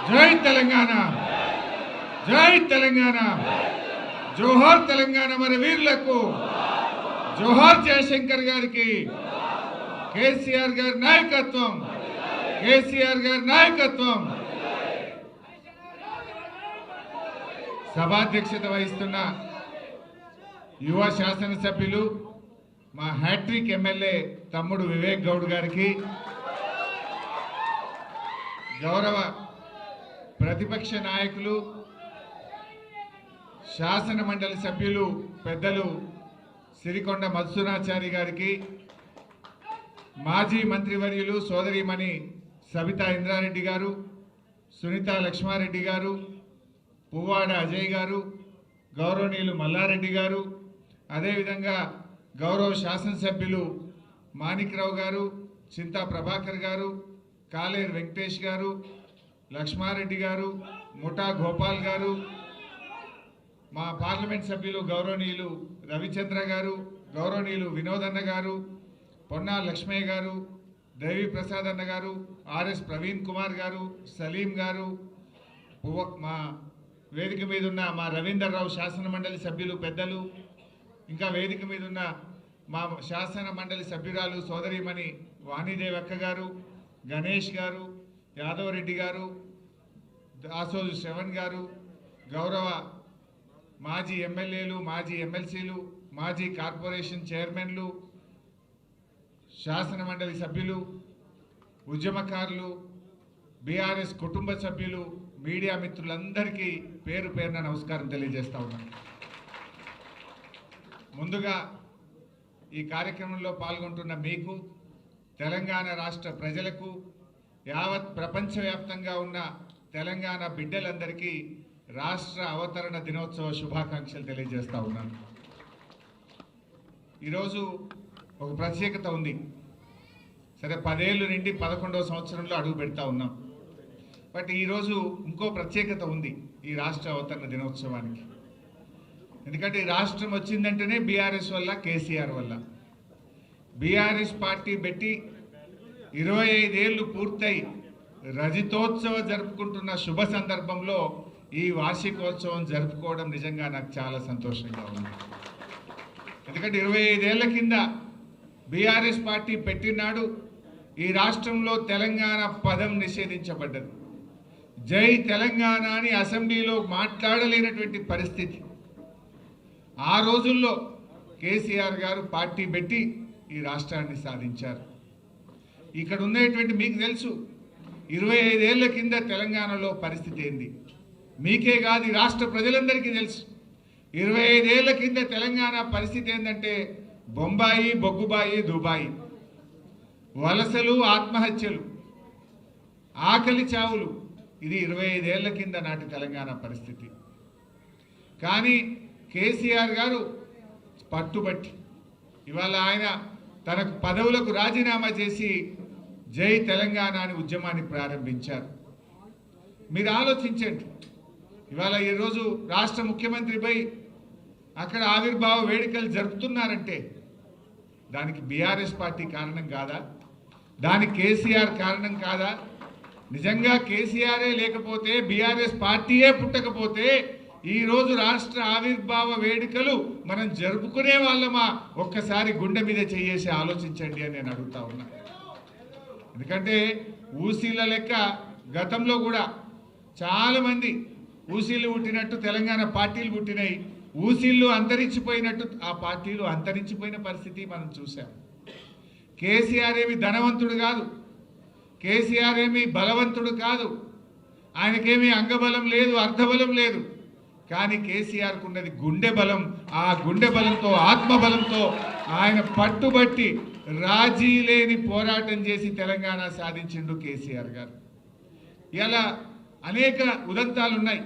జై తెలంగాణ, జై తెలంగాణ, జోహార్ తెలంగాణ మరి వీరులకు, జోహార్ జయశంకర్ గారికి, కేసీఆర్ గారి నాయకత్వం, కేసీఆర్ గారి నాయకత్వం. సభాధ్యక్షత వహిస్తున్న యువ శాసనసభ్యులు మా హ్యాట్రిక్ ఎమ్మెల్యే తమ్ముడు వివేక్ గౌడ్ గారికి, గౌరవ ప్రతిపక్ష నాయకులు శాసన మండలి సభ్యులు పెద్దలు సిరికొండ మధుసూనాచారి గారికి, మాజీ మంత్రివర్యులు సోదరిమణి సబితా ఇంద్రారెడ్డి గారు, సునీత లక్ష్మారెడ్డి గారు, పువ్వాడ అజయ్ గారు, గౌరవనీయులు మల్లారెడ్డి గారు, అదేవిధంగా గౌరవ శాసనసభ్యులు మాణిక్రావు గారు, చింతా ప్రభాకర్ గారు, కాలేరు వెంకటేష్ గారు, లక్ష్మారెడ్డి గారు, ముఠా గోపాల్ గారు, మా పార్లమెంట్ సభ్యులు గౌరవనీయులు రవిచంద్ర గారు, గౌరవనీయులు వినోదన్న గారు, పొన్నా లక్ష్మయ్య గారు, దేవి ప్రసాద్ అన్న గారు, ఆర్ఎస్ ప్రవీణ్ కుమార్ గారు, సలీం గారు, మా వేదిక మీద ఉన్న మా రవీందర్ రావు శాసన మండలి సభ్యులు పెద్దలు, ఇంకా వేదిక మీద ఉన్న మా శాసన మండలి సభ్యురాలు సోదరిమణి వాణిదేవి అక్క గారు, గణేష్ గారు, యాదవ్ రెడ్డి గారు, దాసోజు శ్రవణ్ గారు, గౌరవ మాజీ ఎమ్మెల్యేలు, మాజీ ఎమ్మెల్సీలు, మాజీ కార్పొరేషన్ చైర్మన్లు, శాసన మండలి సభ్యులు, ఉద్యమకారులు, బీఆర్ఎస్ కుటుంబ సభ్యులు, మీడియా మిత్రులందరికీ పేరు పేరున నమస్కారం తెలియజేస్తా ఉన్నాను. ముందుగా ఈ కార్యక్రమంలో పాల్గొంటున్న మీకు, తెలంగాణ రాష్ట్ర ప్రజలకు, యావత్ ప్రపంచవ్యాప్తంగా ఉన్న తెలంగాణ బిడ్డలందరికీ రాష్ట్ర అవతరణ దినోత్సవ శుభాకాంక్షలు తెలియజేస్తా ఉన్నాను. ఈరోజు ఒక ప్రత్యేకత ఉంది. సరే 10 ఏళ్ళు నిండి 11వ సంవత్సరంలో అడుగు పెడతా ఉన్నాం. బట్ ఈరోజు ఇంకో ప్రత్యేకత ఉంది ఈ రాష్ట్ర అవతరణ దినోత్సవానికి. ఎందుకంటే ఈ రాష్ట్రం వచ్చిందంటేనే బీఆర్ఎస్ వల్ల, కేసీఆర్ వల్ల. బీఆర్ఎస్ పార్టీ పెట్టి 25 ఏళ్ళు పూర్తయి రజతోత్సవ జరుపుకుంటున్న శుభ సందర్భంలో ఈ వార్షికోత్సవం జరుపుకోవడం నిజంగా నాకు చాలా సంతోషంగా ఉంది. ఎందుకంటే 25 ఏళ్ల కింద బీఆర్ఎస్ పార్టీ పెట్టినాడు ఈ రాష్ట్రంలో తెలంగాణ పదం నిషేధించబడ్డది. జై తెలంగాణ అని అసెంబ్లీలో మాట్లాడలేనటువంటి పరిస్థితి. ఆ రోజుల్లో కేసీఆర్ గారు పార్టీ పెట్టి ఈ రాష్ట్రాన్ని సాధించారు. ఇక్కడ ఉన్నటువంటి మీకు తెలుసు 25 ఏళ్ల కింద తెలంగాణలో పరిస్థితి ఏంది. మీకే కాదు ఈ రాష్ట్ర ప్రజలందరికీ తెలుసు. 25 ఏళ్ల కింద తెలంగాణ పరిస్థితి ఏంటంటే బొంబాయి, బొగ్గుబాయి, దుబాయి, వలసలు, ఆత్మహత్యలు, ఆకలి చావులు. ఇది 25 ఏళ్ల కింద నాటి తెలంగాణ పరిస్థితి. కానీ కేసీఆర్ గారు పట్టుబట్టి ఇవాళ ఆయన తనకు పదవులకు రాజీనామా చేసి జై తెలంగాణ అని ఉద్యమాన్ని ప్రారంభించారు. మీరు ఆలోచించండి, ఇవాళ ఈరోజు రాష్ట్ర ముఖ్యమంత్రిపై అక్కడ ఆవిర్భావ వేడుకలు జరుపుతున్నారంటే దానికి బీఆర్ఎస్ పార్టీ కారణం కాదా? దానికి కేసీఆర్ కారణం కాదా? నిజంగా కేసీఆరే లేకపోతే, బీఆర్ఎస్ పార్టీయే పుట్టకపోతే ఈరోజు రాష్ట్ర ఆవిర్భావ వేడుకలు మనం జరుపుకునే వాళ్ళమా? ఒక్కసారి గుండె మీద చేసి ఆలోచించండి అని నేను అడుగుతా ఉన్నా. ఎందుకంటే ఊసీల లెక్క గతంలో కూడా చాలామంది ఊసీలు పుట్టినట్టు తెలంగాణ పార్టీలు పుట్టినాయి. ఊసీళ్ళు అంతరించిపోయినట్టు ఆ పార్టీలు అంతరించిపోయిన పరిస్థితి మనం చూసాం. కేసీఆర్ ఏమి ధనవంతుడు కాదు, కేసీఆర్ ఏమి బలవంతుడు కాదు, ఆయనకేమీ అంగబలం లేదు, అర్ధబలం లేదు. కానీ కేసీఆర్కు ఉన్నది గుండె బలం. ఆ గుండె బలంతో, ఆత్మబలంతో ఆయన పట్టుబట్టి రాజీ లేని పోరాటం చేసి తెలంగాణ సాధించిండు కేసీఆర్ గారు. ఇలా అనేక ఉదంతాలు ఉన్నాయి,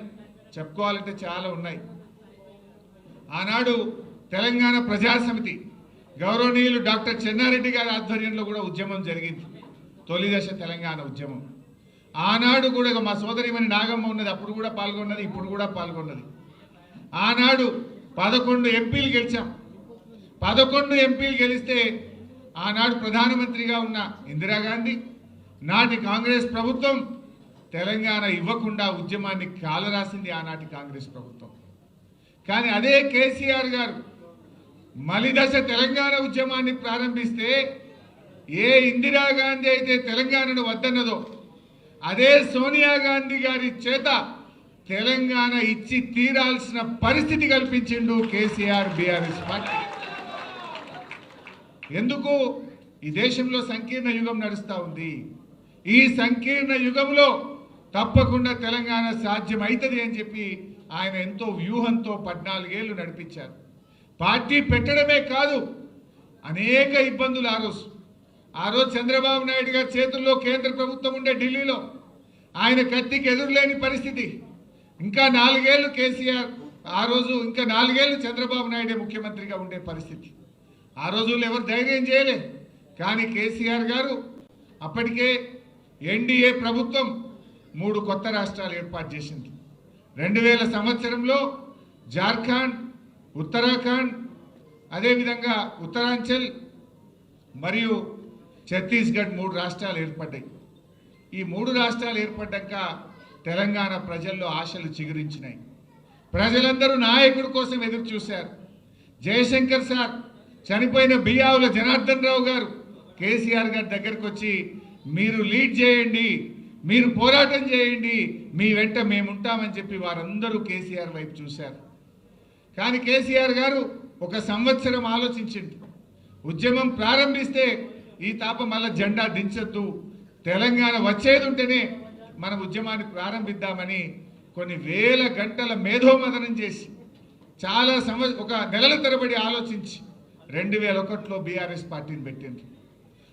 చెప్పుకోవాలంటే చాలా ఉన్నాయి. ఆనాడు తెలంగాణ ప్రజాసమితి గౌరవనీయులు డాక్టర్ చెన్నారెడ్డి గారి ఆధ్వర్యంలో కూడా ఉద్యమం జరిగింది, తొలిదశ తెలంగాణ ఉద్యమం. ఆనాడు కూడా మా సోదరిమణి నాగమ్మ ఉన్నది, అప్పుడు కూడా పాల్గొన్నది, ఇప్పుడు కూడా పాల్గొన్నది. ఆనాడు 11 ఎంపీలు గెలిచాం. 11 ఎంపీలు గెలిస్తే ఆనాడు ప్రధానమంత్రిగా ఉన్న ఇందిరాగాంధీ, నాటి కాంగ్రెస్ ప్రభుత్వం తెలంగాణ ఇవ్వకుండా ఉద్యమాన్ని కాలరాసింది ఆనాటి కాంగ్రెస్ ప్రభుత్వం. కానీ అదే కేసీఆర్ గారు మలిదశ తెలంగాణ ఉద్యమాన్ని ప్రారంభిస్తే ఏ ఇందిరాగాంధీ అయితే తెలంగాణను వద్దన్నదో అదే సోనియా గాంధీ గారి చేత తెలంగాణ ఇచ్చి తీరాల్సిన పరిస్థితి కల్పించిండు కేసీఆర్ బీఆర్ఎస్ పార్టీ. ఎందుకు? ఈ దేశంలో సంకీర్ణ యుగం నడుస్తూ ఉంది. ఈ సంకీర్ణ యుగంలో తప్పకుండా తెలంగాణ సాధ్యం అవుతుంది అని చెప్పి ఆయన ఎంతో వ్యూహంతో 14 ఏళ్ళు నడిపించారు. పార్టీ పెట్టడమే కాదు, అనేక ఇబ్బందులు ఆ రోజు చంద్రబాబు నాయుడు గారి చేతుల్లో కేంద్ర ప్రభుత్వం ఉండే ఢిల్లీలో ఆయన కత్తికి ఎదురులేని పరిస్థితి. ఇంకా 4 ఏళ్ళు కేసీఆర్, ఆ రోజు ఇంకా 4 ఏళ్ళు చంద్రబాబు నాయుడే ముఖ్యమంత్రిగా ఉండే పరిస్థితి. ఆ రోజుల్లో ఎవరు ధైర్యం చేయలే. కానీ కేసీఆర్ గారు అప్పటికే ఎన్డీఏ ప్రభుత్వం 3 కొత్త రాష్ట్రాలు ఏర్పాటు చేసింది. 2000 సంవత్సరంలో జార్ఖండ్, ఉత్తరాఖండ్, అదేవిధంగా ఉత్తరాంచల్ మరియు ఛత్తీస్గఢ్ 3 రాష్ట్రాలు ఏర్పడ్డాయి. ఈ 3 రాష్ట్రాలు ఏర్పడ్డాక తెలంగాణ ప్రజల్లో ఆశలు చిగురించినాయి. ప్రజలందరూ నాయకుడి కోసం ఎదురు చూశారు. జయశంకర్ సార్, చనిపోయిన బియ్యావుల జనార్దన్ రావు గారు కేసీఆర్ గారి దగ్గరకు వచ్చి మీరు లీడ్ చేయండి, మీరు పోరాటం చేయండి, మీ వెంట మేముంటామని చెప్పి వారందరూ కేసీఆర్ వైపు చూశారు. కానీ కేసీఆర్ గారు 1 సంవత్సరం ఆలోచించింది. ఉద్యమం ప్రారంభిస్తే ఈ తాప మళ్ళా జెండా దించొద్దు, తెలంగాణ వచ్చేది ఉంటేనే మన ఉద్యమాన్ని ప్రారంభిద్దామని కొన్ని వేల గంటల మేధోమథనం చేసి చాలా ఒక నెలల తరబడి ఆలోచించి 2001లో బీఆర్ఎస్ పార్టీని పెట్టింది.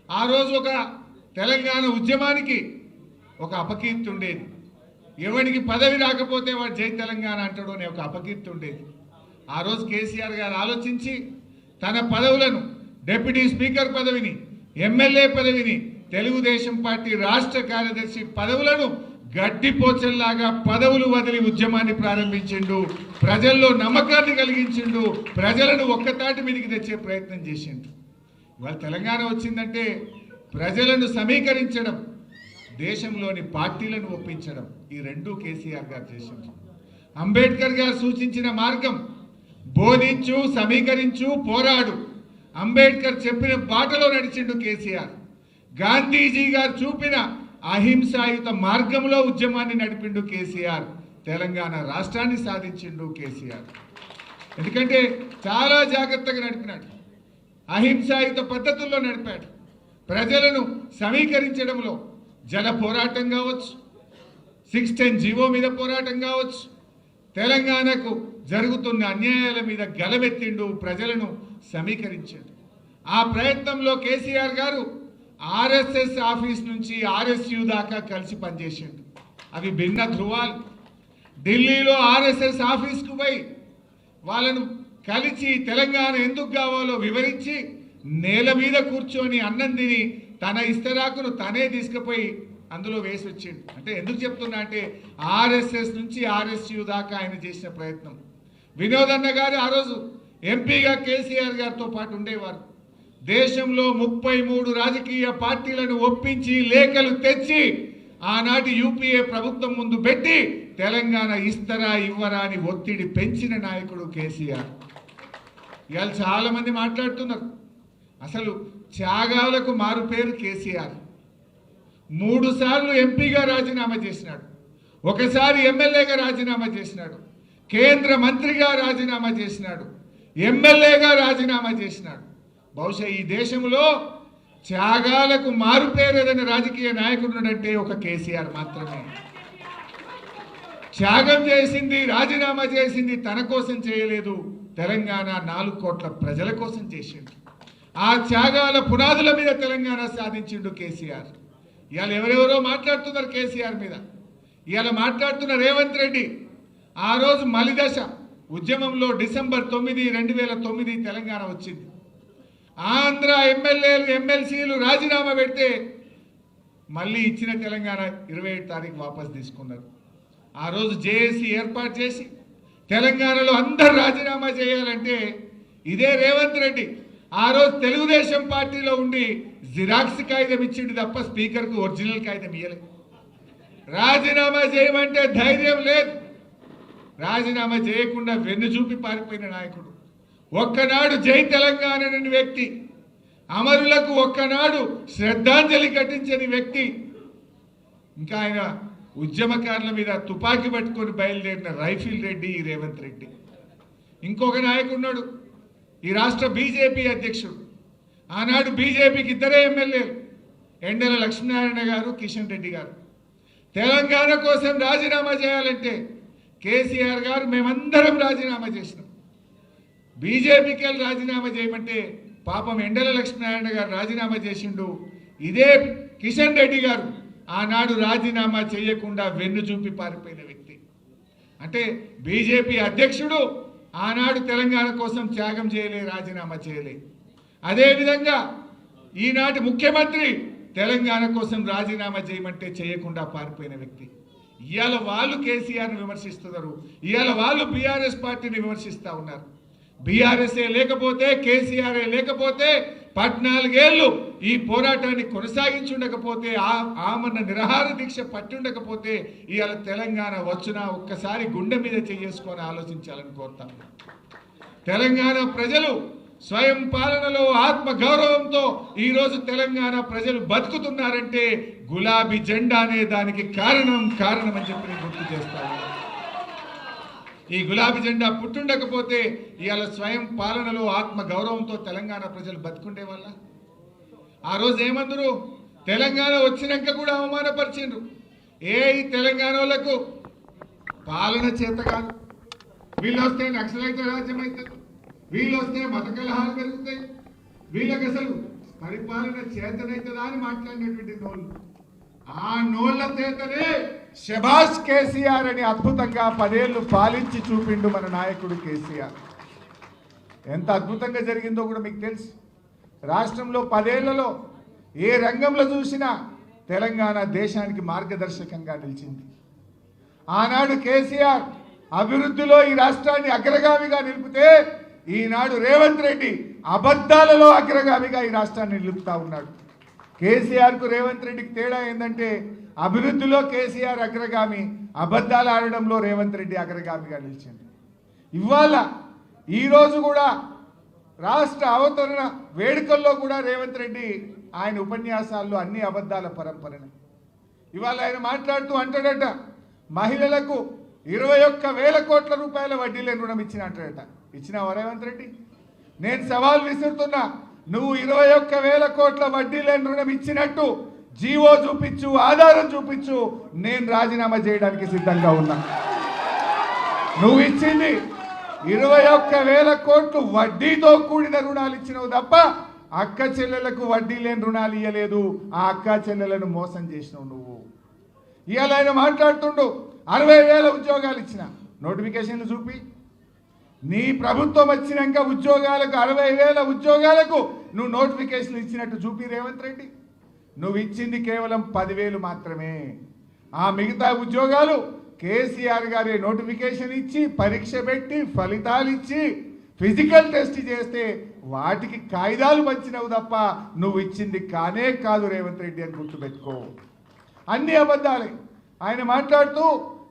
ఆ రోజు ఒక తెలంగాణ ఉద్యమానికి ఒక అపకీర్తి ఉండేది. ఎవరికి పదవి రాకపోతే వాడు జై తెలంగాణ అంటాడు అనే ఒక అపకీర్తి ఉండేది. ఆ రోజు కేసీఆర్ గారు ఆలోచించి తన పదవులను, డిప్యూటీ స్పీకర్ పదవిని, ఎమ్మెల్యే పదవిని, తెలుగుదేశం పార్టీ రాష్ట్ర కార్యదర్శి పదవులను గడ్డిపోచల్లాగా పదవులు వదిలి ఉద్యమాన్ని ప్రారంభించిండు. ప్రజల్లో నమ్మకాన్ని కలిగించిండు. ప్రజలను ఒక్కతాటి మీదకి తెచ్చే ప్రయత్నం చేసిండు. ఇవాళ తెలంగాణ వచ్చిందంటే ప్రజలను సమీకరించడం, దేశంలోని పార్టీలను ఒప్పించడం, ఈ 2 కేసీఆర్ గారు చేసిండు. అంబేద్కర్ గారు సూచించిన మార్గం బోధించు, సమీకరించు, పోరాడు. అంబేద్కర్ చెప్పిన బాటలో నడిచిండు కేసీఆర్. గాంధీజీ గారు చూపిన అహింసాయుత మార్గంలో ఉద్యమాన్ని నడిపిండు కేసీఆర్. తెలంగాణ రాష్ట్రాన్ని సాధించిండు కేసీఆర్. ఎందుకంటే చాలా జాగ్రత్తగా నడిపినాడు, అహింసాయుత పద్ధతుల్లో నడిపాడు. ప్రజలను సమీకరించడంలో జల పోరాటం కావచ్చు, 610 జీవో మీద పోరాటం కావచ్చు, తెలంగాణకు జరుగుతున్న అన్యాయాల మీద గలమెత్తిండు, ప్రజలను సమీకరించాడు. ఆ ప్రయత్నంలో కేసీఆర్ గారు ఆర్ఎస్ఎస్ ఆఫీస్ నుంచి ఆర్ఎస్యు దాకా కలిసి పనిచేసిండు. అవి భిన్న ధృవాలు. ఢిల్లీలో ఆర్ఎస్ఎస్ ఆఫీస్కు పోయి వాళ్ళను కలిసి తెలంగాణ ఎందుకు కావాలో వివరించి నేల మీద కూర్చొని అన్నం తిని తన ఇస్తరాకును తనే తీసుకుపోయి అందులో వేసి వచ్చిండు. అంటే ఎందుకు చెప్తున్నా అంటే ఆర్ఎస్ఎస్ నుంచి ఆర్ఎస్యు దాకా ఆయన చేసిన ప్రయత్నం. వినోద్ అన్న గారు ఆ రోజు ఎంపీగా కేసీఆర్ గారితో పాటు ఉండేవారు. దేశంలో 33 రాజకీయ పార్టీలను ఒప్పించి లేఖలు తెచ్చి ఆనాటి యూపీఏ ప్రభుత్వం ముందు పెట్టి తెలంగాణ ఇస్తరా ఇవ్వరా అని ఒత్తిడి పెంచిన నాయకుడు కేసీఆర్. ఇవాళ చాలా మంది మాట్లాడుతున్నారు, అసలు త్యాగాలకు మారు పేరు కేసీఆర్. 3 సార్లు ఎంపీగా రాజీనామా చేసినాడు, ఒకసారి ఎమ్మెల్యేగా రాజీనామా చేసినాడు, కేంద్ర మంత్రిగా రాజీనామా చేసినాడు, ఎమ్మెల్యేగా రాజీనామా చేసినాడు. బహుశా ఈ దేశంలో త్యాగాలకు మారు పేరు ఏదైనా రాజకీయ నాయకుడు అంటే ఒక కేసీఆర్ మాత్రమే. త్యాగం చేసింది, రాజీనామా చేసింది తన కోసం చేయలేదు, తెలంగాణ 4 కోట్ల ప్రజల కోసం చేసిండు. ఆ త్యాగాల పునాదుల మీద తెలంగాణ సాధించిండు కేసీఆర్. ఇవాళ ఎవరెవరో మాట్లాడుతున్నారు కేసీఆర్ మీద. ఇవాళ మాట్లాడుతున్న రేవంత్ రెడ్డి ఆ రోజు మలిదశ ఉద్యమంలో డిసెంబర్ 9, 2009 తెలంగాణ వచ్చింది. ఆంధ్ర ఎమ్మెల్యేలు, ఎమ్మెల్సీలు రాజీనామా పెడితే మళ్ళీ ఇచ్చిన తెలంగాణ 27 తారీఖు వాపసు తీసుకున్నారు. ఆ రోజు జేఏసీ ఏర్పాటు చేసి తెలంగాణలో అందరు రాజీనామా చేయాలంటే ఇదే రేవంత్ రెడ్డి ఆ రోజు తెలుగుదేశం పార్టీలో ఉండి జిరాక్స్ కాగితం ఇచ్చిండు తప్ప స్పీకర్కు ఒరిజినల్ కాగితం ఇవ్వలేదు. రాజీనామా చేయమంటే ధైర్యం లేదు. రాజీనామా చేయకుండా వెన్ను చూపి పారిపోయిన నాయకుడు, ఒక్కనాడు జై తెలంగాణ అనే వ్యక్తి, అమరులకు ఒక్కనాడు శ్రద్ధాంజలి ఘటించని వ్యక్తి, ఇంకా ఆయన ఉద్యమకారుల మీద తుపాకీ పట్టుకొని బయలుదేరిన రైఫిల్ రెడ్డి రేవంత్ రెడ్డి. ఇంకొక నాయకుడున్నాడు, ఈ రాష్ట్ర బీజేపీ అధ్యక్షుడు. ఆనాడు బీజేపీకి ఇద్దరే ఎమ్మెల్యేలు, ఎండల లక్ష్మీనారాయణ గారు, కిషన్ రెడ్డి గారు. తెలంగాణ కోసం రాజీనామా చేయాలంటే కేసీఆర్ గారు మేమందరం రాజీనామా చేసినాం. బీజేపీకి వెళ్ళి రాజీనామా చేయమంటే పాపం ఎండల లక్ష్మీనారాయణ గారు రాజీనామా చేసిండు. ఇదే కిషన్ రెడ్డి గారు ఆనాడు రాజీనామా చేయకుండా వెన్ను చూపి పారిపోయిన వ్యక్తి. అంటే బీజేపీ అధ్యక్షుడు ఆనాడు తెలంగాణ కోసం త్యాగం చేయలే, రాజీనామా చేయలే. అదేవిధంగా ఈనాటి ముఖ్యమంత్రి తెలంగాణ కోసం రాజీనామా చేయమంటే చేయకుండా పారిపోయిన వ్యక్తి. ఇవాళ వాళ్ళు కేసీఆర్ని విమర్శిస్తున్నారు, ఇవాళ వాళ్ళు బీఆర్ఎస్ పార్టీని విమర్శిస్తూ ఉన్నారు. బీఆర్ఎస్ఏ లేకపోతే, కేసీఆర్ఏ లేకపోతే 14 ఏళ్ళు ఈ పోరాటాన్ని కొనసాగించుండకపోతే, ఆమరణ నిరాహార దీక్ష పట్టుండకపోతే ఇవాళ తెలంగాణ వచ్చునా ఒక్కసారి గుండె మీద చేసుకొని ఆలోచించాలని కోరుతాను. తెలంగాణ ప్రజలు స్వయం పాలనలో ఆత్మ గౌరవంతో ఈరోజు తెలంగాణ ప్రజలు బతుకుతున్నారంటే గులాబీ జెండా అనే దానికి కారణం అని చెప్పి నేను గుర్తు చేస్తాను. ఈ గులాబీ జెండా పుట్టుండకపోతే ఇవాళ స్వయం పాలనలో ఆత్మ గౌరవంతో తెలంగాణ ప్రజలు బతుకుండే వల్ల. ఆ రోజు ఏమందరు, తెలంగాణ వచ్చినాక కూడా అవమానపరిచిండ్రు. ఈ తెలంగాణ వాళ్ళకు పాలన చేత కాదు, వీళ్ళు వస్తే నక్సలైట్ రాజ్యం అవుతుంది, వీళ్ళు వస్తే మత కలహాలు పెరుగుతాయి, వీళ్ళకి అసలు పరిపాలన చేతనైతుందా అని మాట్లాడినటువంటి నోళ్ళు. ఆ నోళ్ల చేతనే శభాష్ కేసీఆర్ అని అద్భుతంగా 10 ఏళ్ళు పాలించి చూపిండు మన నాయకుడు కేసీఆర్. ఎంత అద్భుతంగా జరిగిందో కూడా మీకు తెలుసు. రాష్ట్రంలో 10 ఏళ్లలో ఏ రంగంలో చూసినా తెలంగాణ దేశానికి మార్గదర్శకంగా నిలిచింది. ఆనాడు కేసీఆర్ అభివృద్ధిలో ఈ రాష్ట్రాన్ని అగ్రగామిగా నిలిపితే, ఈనాడు రేవంత్ రెడ్డి అబద్ధాలలో అగ్రగామిగా ఈ రాష్ట్రాన్ని నిలుపుతా ఉన్నాడు. కేసీఆర్కు రేవంత్ రెడ్డికి తేడా ఏంటంటే, అభివృద్ధిలో కేసీఆర్ అగ్రగామి, అబద్ధాలు ఆడడంలో రేవంత్ రెడ్డి అగ్రగామిగా నిలిచింది. ఇవాళ ఈరోజు కూడా రాష్ట్ర అవతరణ వేడుకల్లో కూడా రేవంత్ రెడ్డి ఆయన ఉపన్యాసాల్లో అన్ని అబద్ధాల పరంపరనే. ఇవాళ ఆయన మాట్లాడుతూ అంటాడట, మహిళలకు 21,000 కోట్ల రూపాయల వడ్డీ లేని రుణం ఇచ్చిన అంటాడట. ఇచ్చినావా రేవంత్ రెడ్డి? నేను సవాల్ విసురుతున్నా, నువ్వు 21,000 కోట్ల వడ్డీ లేని రుణం ఇచ్చినట్టు జీవో చూపించు, ఆధారం చూపించు, నేను రాజీనామా చేయడానికి సిద్ధంగా ఉన్నా. నువ్వు ఇచ్చింది 21,000 కోట్లు వడ్డీతో కూడిన రుణాలు ఇచ్చినవు తప్ప అక్క చెల్లెలకు వడ్డీ లేని రుణాలు ఇవ్వలేదు. ఆ అక్క చెల్లెలను మోసం చేసినావు నువ్వు. ఇవాళ ఆయన మాట్లాడుతుండు 60,000 ఉద్యోగాలు ఇచ్చిన నోటిఫికేషన్లు చూపి. నీ ప్రభుత్వం వచ్చినాక ఉద్యోగాలకు 60,000 ఉద్యోగాలకు నువ్వు నోటిఫికేషన్లు ఇచ్చినట్టు చూపి రేవంత్ రెడ్డి. నువ్వు ఇచ్చింది కేవలం 10,000 మాత్రమే. ఆ మిగతా ఉద్యోగాలు కేసీఆర్ గారి నోటిఫికేషన్ ఇచ్చి, పరీక్ష పెట్టి, ఫలితాలు ఇచ్చి, ఫిజికల్ టెస్ట్ చేస్తే వాటికి కాయిదాలు పంచినవు తప్ప నువ్వు ఇచ్చింది కానే కాదు రేవంత్ రెడ్డి అని గుర్తుపెట్టుకో. అన్ని అబద్ధాలే. ఆయన మాట్లాడుతూ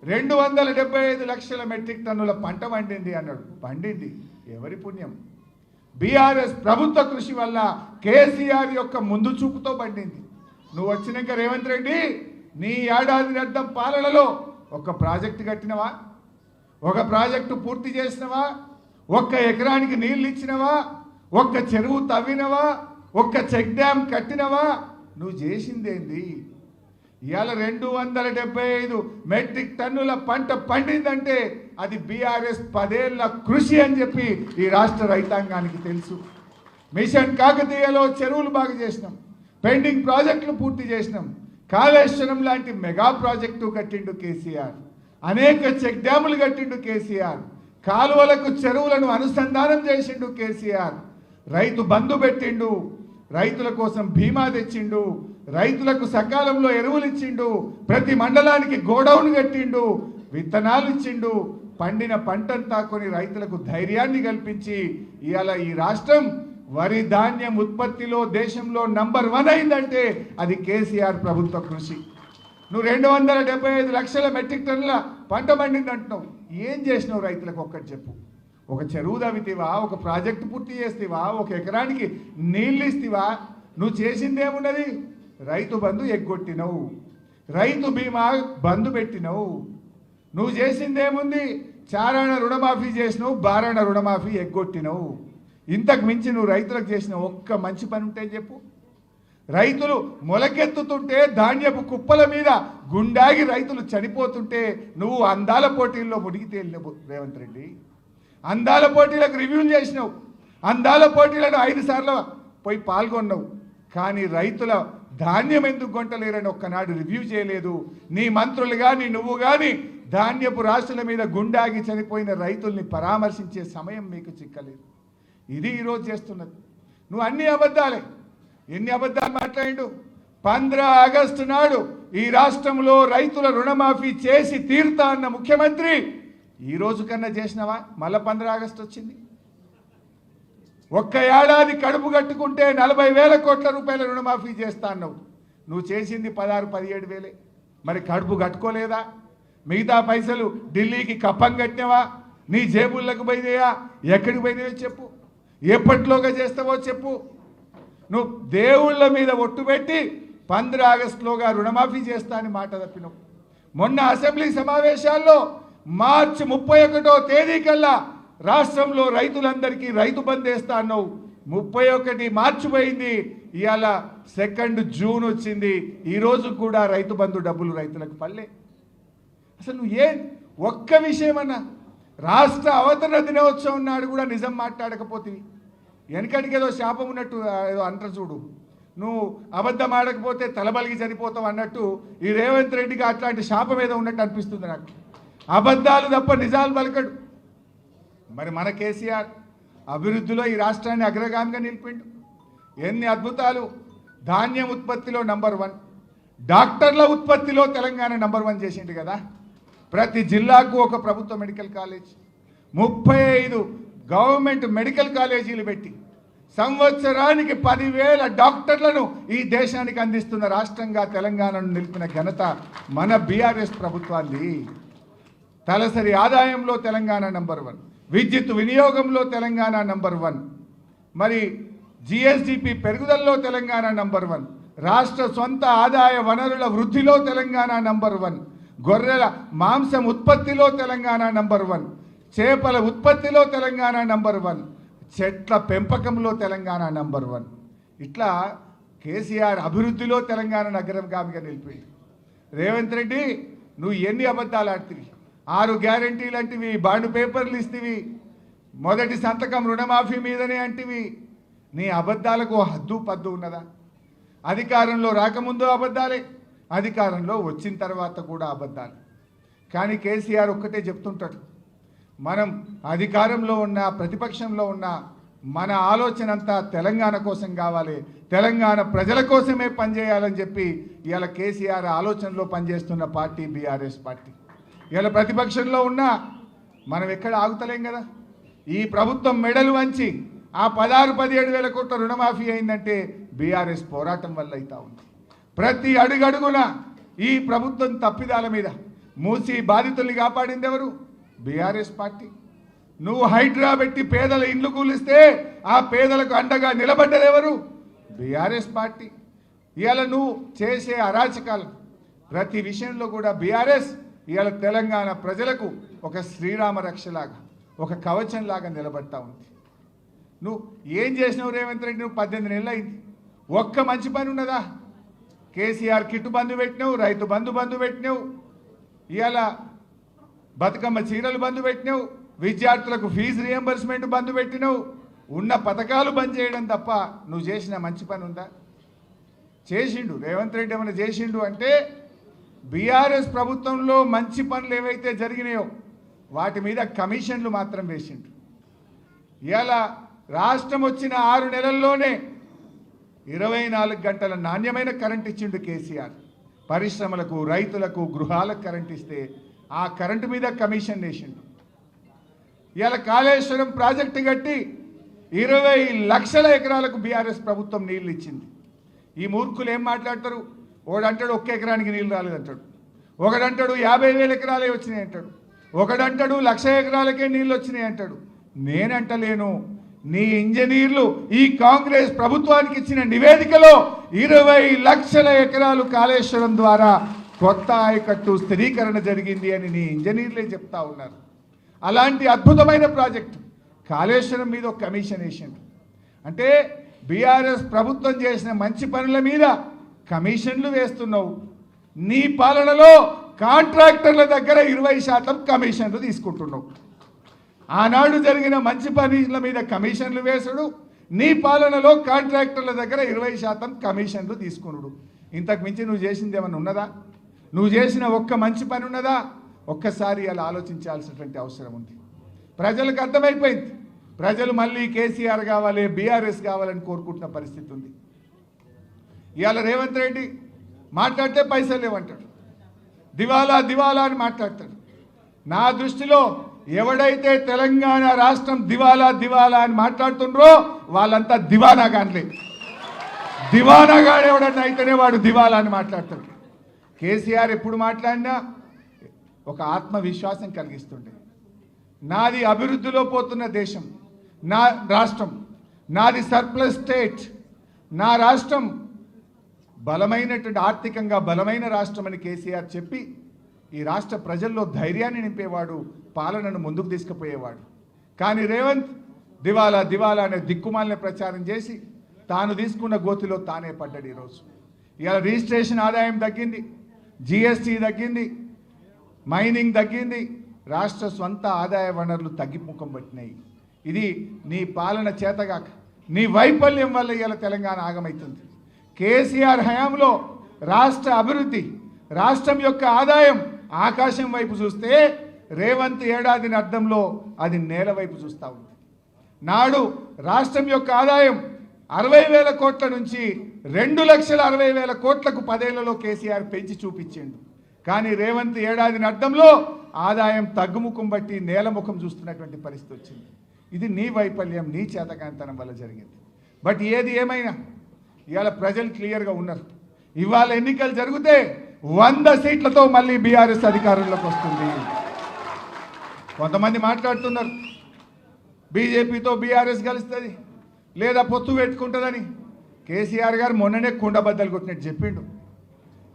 275 లక్షల మెట్రిక్ టన్నుల పంట పండింది అన్నాడు. పండింది ఎవరి పుణ్యం? బీఆర్ఎస్ ప్రభుత్వ కృషి వల్ల, కేసీఆర్ యొక్క ముందు చూపుతో పండింది. నువ్వు వచ్చినాక రేవంత్ రెడ్డి నీ ఏడాది అర్థం పాలనలో ఒక ప్రాజెక్టు కట్టినవా? ఒక ప్రాజెక్టు పూర్తి చేసినవా? ఒక్క ఎకరానికి నీళ్ళు ఇచ్చినవా? ఒక్క చెరువు తవ్వినవా? ఒక్క చెక్ డ్యామ్ కట్టినవా? నువ్వు చేసిందేంది? ఇవాళ 275 మెట్రిక్ టన్నుల పంట పండిందంటే అది బీఆర్ఎస్ 10 ఏళ్ల కృషి అని చెప్పి ఈ రాష్ట్ర రైతాంగానికి తెలుసు. మిషన్ కాకతీయలో చెరువులు బాగు చేసినాం, పెండింగ్ ప్రాజెక్టులు పూర్తి చేసినాం, కాళేశ్వరం లాంటి మెగా ప్రాజెక్టు కట్టిండు కేసీఆర్, అనేక చెక్ డ్యాములు కట్టిండు కేసీఆర్, కాలువలకు చెరువులను అనుసంధానం చేసిండు కేసీఆర్, రైతు బంధు పెట్టిండు, రైతుల కోసం బీమా తెచ్చిండు, రైతులకు సకాలంలో ఎరువులు ఇచ్చిండు, ప్రతి మండలానికి గోడౌన్ కట్టిండు, విత్తనాలు ఇచ్చిండు, పండిన పంటంతా కొని రైతులకు ధైర్యాన్ని కల్పించి ఇవాళ ఈ రాష్ట్రం వరి ధాన్యం ఉత్పత్తిలో దేశంలో నంబర్ 1 అయిందంటే అది కేసీఆర్ ప్రభుత్వ కృషి. నువ్వు 275 లక్షల మెట్రిక్ టన్నుల పంట పండింది అంటున్నావు. ఏం చేసినావు రైతులకు ఒక్కటి చెప్పు. ఒక చెరువు తవ్వితేవా, ఒక ప్రాజెక్టు పూర్తి చేస్తేవా, ఒక ఎకరానికి నీళ్ళు ఇస్తేవా? నువ్వు చేసిందేమున్నది? రైతు బంధు ఎగ్గొట్టినవు, రైతు బీమా బంధు పెట్టినవు. నువ్వు చేసిందేముంది? చారాణ రుణమాఫీ చేసినావు, బారాణ రుణమాఫీ ఎగ్గొట్టినవు. ఇంతకు మించి నువ్వు రైతులకు చేసిన ఒక్క మంచి పని ఉంటే చెప్పు. రైతులు మొలకెత్తుతుంటే ధాన్యపు కుప్పల మీద గుండాగి రైతులు చనిపోతుంటే నువ్వు అందాల పోటీల్లో మునిగి తేలినవు రేవంత్ రెడ్డి. అందాల పోటీలకు రివ్యూలు చేసినావు, అందాల పోటీలను 5 సార్లు పోయి పాల్గొన్నావు. కానీ రైతుల ధాన్యం ఎందుకు కొంటలేరని ఒక్కనాడు రివ్యూ చేయలేదు. నీ మంత్రులు కానీ నువ్వు కానీ ధాన్యపు రాశుల మీద గుండాగి చనిపోయిన రైతుల్ని పరామర్శించే సమయం మీకు చిక్కలేదు. ఇది ఈరోజు చేస్తున్నది. నువ్వు అన్ని అబద్ధాలే. ఎన్ని అబద్ధాలు మాట్లాడిండు? 15 ఆగస్టు నాడు ఈ రాష్ట్రంలో రైతుల రుణమాఫీ చేసి తీరుతా అన్న ముఖ్యమంత్రి ఈ రోజు కన్నా చేసినావా? మళ్ళా 15 ఆగస్టు వచ్చింది. ఒక్క ఏడాది కడుపు కట్టుకుంటే 40,000 కోట్ల రూపాయల రుణమాఫీ చేస్తా అన్నావు. నువ్వు చేసింది 16-17 వేలే. మరి కడుపు కట్టుకోలేదా? మిగతా పైసలు ఢిల్లీకి కప్పం కట్టినవా? నీ జేబుల్లోకి పోయినాయా? ఎక్కడికి పోయినాయో చెప్పు. ఎప్పట్లోగా చేస్తావో చెప్పు. నువ్వు దేవుళ్ళ మీద ఒట్టు పెట్టి 15 ఆగస్టులోగా రుణమాఫీ చేస్తా అని మాట తప్పినావు. మొన్న అసెంబ్లీ సమావేశాల్లో మార్చి 31వ తేదీ కల్లా రాష్ట్రంలో రైతులందరికీ రైతు బంధు వేస్తా అన్నావు. 31 మార్చి పోయింది, ఇవాళ 2 జూన్ వచ్చింది. ఈరోజు కూడా రైతు బంధు డబ్బులు రైతులకు పల్లె. అసలు నువ్వు ఒక్క విషయమన్నా రాష్ట్ర అవతరణ దినోత్సవం నాడు కూడా నిజం మాట్లాడకపోతే, వెనకటికి ఏదో శాపం ఉన్నట్టు ఏదో అంటారు చూడు, నువ్వు అబద్ధం ఆడకపోతే తలబలిగి చనిపోతావు అన్నట్టు ఈ రేవంత్ రెడ్డికి అట్లాంటి శాపం ఏదో ఉన్నట్టు అనిపిస్తుంది నాకు. అబద్ధాలు తప్ప నిజాలు పలకడు. మరి మన కేసీఆర్ అభివృద్ధిలో ఈ రాష్ట్రాన్ని అగ్రగామిగా నిలిపిండు. ఎన్ని అద్భుతాలు! ధాన్యం ఉత్పత్తిలో నంబర్ 1, డాక్టర్ల ఉత్పత్తిలో తెలంగాణ నంబర్ 1 చేసిండు కదా. ప్రతి జిల్లాకు ఒక ప్రభుత్వ మెడికల్ కాలేజ్, 35 గవర్నమెంట్ మెడికల్ కాలేజీలు పెట్టి సంవత్సరానికి 10,000 డాక్టర్లను ఈ దేశానికి అందిస్తున్న రాష్ట్రంగా తెలంగాణను నిలిపిన ఘనత మన బీఆర్ఎస్ ప్రభుత్వాన్ని. తలసరి ఆదాయంలో తెలంగాణ నంబర్ 1, విద్యుత్ వినియోగంలో తెలంగాణ నంబర్ 1, మరి జిఎస్డిపి పెరుగుదలలో తెలంగాణ నంబర్ 1, రాష్ట్ర సొంత ఆదాయ వనరుల వృద్ధిలో తెలంగాణ నంబర్ 1, గొర్రెల మాంసం ఉత్పత్తిలో తెలంగాణ నంబర్ 1, చేపల ఉత్పత్తిలో తెలంగాణ నంబర్ 1, చెట్ల పెంపకంలో తెలంగాణ నంబర్ 1. ఇట్లా కేసీఆర్ అభివృద్ధిలో తెలంగాణ నగరంగామిగా నిలిపింది. రేవంత్ రెడ్డి నువ్వు ఎన్ని అబద్ధాలు ఆడుతీవి? 6 గ్యారంటీలు అంటివి, బాండ్ పేపర్లు ఇస్తేవి, మొదటి సంతకం రుణమాఫీ మీదనే అంటివి. నీ అబద్ధాలకు హద్దు పద్దు ఉన్నదా? అధికారంలో రాకముందు అబద్ధాలే, అధికారంలో వచ్చిన తర్వాత కూడా అబద్ధాలు. కానీ కేసీఆర్ ఒక్కటే చెప్తుంటాడు, మనం అధికారంలో ఉన్న ప్రతిపక్షంలో ఉన్న మన ఆలోచన అంతా తెలంగాణ కోసం కావాలి, తెలంగాణ ప్రజల కోసమే పనిచేయాలని చెప్పి ఇవాళ కేసీఆర్ ఆలోచనలో పనిచేస్తున్న పార్టీ బీఆర్ఎస్ పార్టీ. ఇవాళ ప్రతిపక్షంలో ఉన్నా మనం ఎక్కడ ఆగుతలేం కదా. ఈ ప్రభుత్వం మెడలు వంచి ఆ 16-17 వేల కోట్ల రుణమాఫీ అయిందంటే బీఆర్ఎస్ పోరాటం వల్ల అవుతా ఉంది. ప్రతి అడుగడుగున ఈ ప్రభుత్వం తప్పిదాల మీద మూసి బాధితుల్ని కాపాడింది ఎవరు? BRS party. నువ్వు హైడ్రా పెట్టి పేదల ఇండ్లు కూలిస్తే ఆ పేదలకు అండగా నిలబడ్డది ఎవరు? BRS party. ఇవాళ నువ్వు చేసే అరాచకాలు ప్రతి విషయంలో కూడా బీఆర్ఎస్ ఇవాళ తెలంగాణ ప్రజలకు ఒక శ్రీరామ రక్షలాగా, ఒక కవచంలాగా నిలబడతా ఉంది. నువ్వు ఏం చేసినావు రేవంత్ రెడ్డి? నువ్వు 18 నెలలు అయింది, ఒక్క మంచి పని ఉన్నదా? కేసీఆర్ కిట్టు బంధు పెట్టినావు, రైతు బంధు పెట్టినావు, ఇవాళ బతుకమ్మ చీరలు బంధు పెట్టినావు, విద్యార్థులకు ఫీజు రియంబర్స్మెంట్ బంధు పెట్టినావు. ఉన్న పథకాలు బంద్ చేయడం తప్ప నువ్వు చేసిన మంచి పని ఉందా? చేసిండు రేవంత్ రెడ్డి ఏమైనా చేసిండు అంటే బీఆర్ఎస్ ప్రభుత్వంలో మంచి పనులు ఏవైతే జరిగినాయో వాటి మీద కమిషన్లు మాత్రం వేసిండు. ఇవాళ రాష్ట్రం వచ్చిన 6 నెలల్లోనే 24 గంటల నాణ్యమైన కరెంట్ ఇచ్చిండు కేసీఆర్. పరిశ్రమలకు, రైతులకు, గృహాలకు కరెంట్ ఇస్తే ఆ కరెంటు మీద కమిషన్ వేసిండు. ఇవాళ కాళేశ్వరం ప్రాజెక్టు కట్టి 20 లక్షల ఎకరాలకు బీఆర్ఎస్ ప్రభుత్వం నీళ్లు ఇచ్చింది. ఈ మూర్ఖులు ఏం మాట్లాడతారు? ఒకడంటాడు ఒక్క ఎకరానికి నీళ్ళు రాలేదంటాడు, ఒకడంటాడు 50,000 ఎకరాలే వచ్చినాయి అంటాడు, ఒకడంటాడు 1,00,000 ఎకరాలకే నీళ్ళు వచ్చినాయి అంటాడు. నేనంటలేను, నీ ఇంజనీర్లు ఈ కాంగ్రెస్ ప్రభుత్వానికి ఇచ్చిన నివేదికలో 20 లక్షల ఎకరాలు కాళేశ్వరం ద్వారా కొత్త ఆయకట్టు స్థిరీకరణ జరిగింది అని నీ ఇంజనీర్లే చెప్తా ఉన్నారు. అలాంటి అద్భుతమైన ప్రాజెక్టు కాళేశ్వరం మీద ఒక కమిషన్ వేసిండు. అంటే బీఆర్ఎస్ ప్రభుత్వం చేసిన మంచి పనుల మీద కమిషన్లు వేస్తున్నావు. నీ పాలనలో కాంట్రాక్టర్ల దగ్గర 20% కమిషన్లు తీసుకుంటున్నావు. ఆనాడు జరిగిన మంచి పనుల మీద కమిషన్లు వేసుడు, నీ పాలనలో కాంట్రాక్టర్ల దగ్గర 20% కమిషన్లు తీసుకున్నాడు. ఇంతకు మించి నువ్వు చేసింది ఏమన్నా ఉన్నదా? నువ్వు చేసిన ఒక్క మంచి పని ఉన్నదా? ఒక్కసారి అలా ఆలోచించాల్సినటువంటి అవసరం ఉంది. ప్రజలకు అర్థమైపోయింది. ప్రజలు మళ్ళీ కేసీఆర్ కావాలి, బీఆర్ఎస్ కావాలని కోరుకుంటున్న పరిస్థితి ఉంది. ఇవాళ రేవంత్ రెడ్డి మాట్లాడితే పైసలు లేవంటాడు, దివాలా దివాలా అని మాట్లాడతాడు. నా దృష్టిలో ఎవడైతే తెలంగాణ రాష్ట్రం దివాలా దివాలా అని మాట్లాడుతుండ్రో వాళ్ళంతా దివానాగాన్లే. దివానాగాడు ఎవడన్నా అయితేనే వాడు దివాలా అని మాట్లాడతాడు. కేసీఆర్ ఎప్పుడు మాట్లాడినా ఒక ఆత్మవిశ్వాసం కలిగిస్తుండే. నాది అభివృద్ధిలో పోతున్న దేశం, నా రాష్ట్రం, నాది సర్ప్లస్ స్టేట్, నా రాష్ట్రం బలమైనటువంటి ఆర్థికంగా బలమైన రాష్ట్రం అని కేసీఆర్ చెప్పి ఈ రాష్ట్ర ప్రజల్లో ధైర్యాన్ని నింపేవాడు, పాలనను ముందుకు తీసుకుపోయేవాడు. కానీ రేవంత్ దివాలా దివాలా అనే దిక్కుమాలిన ప్రచారం చేసి తాను తీసుకున్న గోతిలో తానే పడ్డాడు. ఈరోజు ఇవాళ రిజిస్ట్రేషన్ ఆదాయం తగ్గింది, జిఎస్టీ తగ్గింది, మైనింగ్ తగ్గింది, రాష్ట్ర స్వంత ఆదాయ వనరులు తగ్గిముఖం పట్టినాయి. ఇది నీ పాలన చేతగాక, నీ వైఫల్యం వల్ల ఇవాళ తెలంగాణ ఆగమవుతుంది. కేసీఆర్ హయాంలో రాష్ట్ర అభివృద్ధి, రాష్ట్రం యొక్క ఆదాయం ఆకాశం వైపు చూస్తే రేవంత్ ఏడాదిని అర్థంలో అది నేల వైపు చూస్తూ ఉంది. నాడు రాష్ట్రం యొక్క ఆదాయం 60,000 కోట్ల నుంచి 2,60,000 కోట్లకు 10 ఏళ్లలో కేసీఆర్ పెంచి చూపించిండు. కానీ రేవంత్ ఏడాదిని అర్థంలో ఆదాయం తగ్గుముఖం బట్టి నేలముఖం చూస్తున్నటువంటి పరిస్థితి వచ్చింది. ఇది నీ వైఫల్యం, నీ చేతకాంతనం వల్ల జరిగింది. బట్ ఏది ఏమైనా ఇవాళ ప్రజలు క్లియర్గా ఉన్నారు. ఇవాళ ఎన్నికలు జరిగితే 100 సీట్లతో మళ్ళీ బీఆర్ఎస్ అధికారంలోకి వస్తుంది. కొంతమంది మాట్లాడుతున్నారు బీజేపీతో బీఆర్ఎస్ కలుస్తుంది లేదా పొత్తు పెట్టుకుంటుందని. కేసీఆర్ గారు మొన్ననే కుండబద్దలు కొట్టినట్టు చెప్పిండు.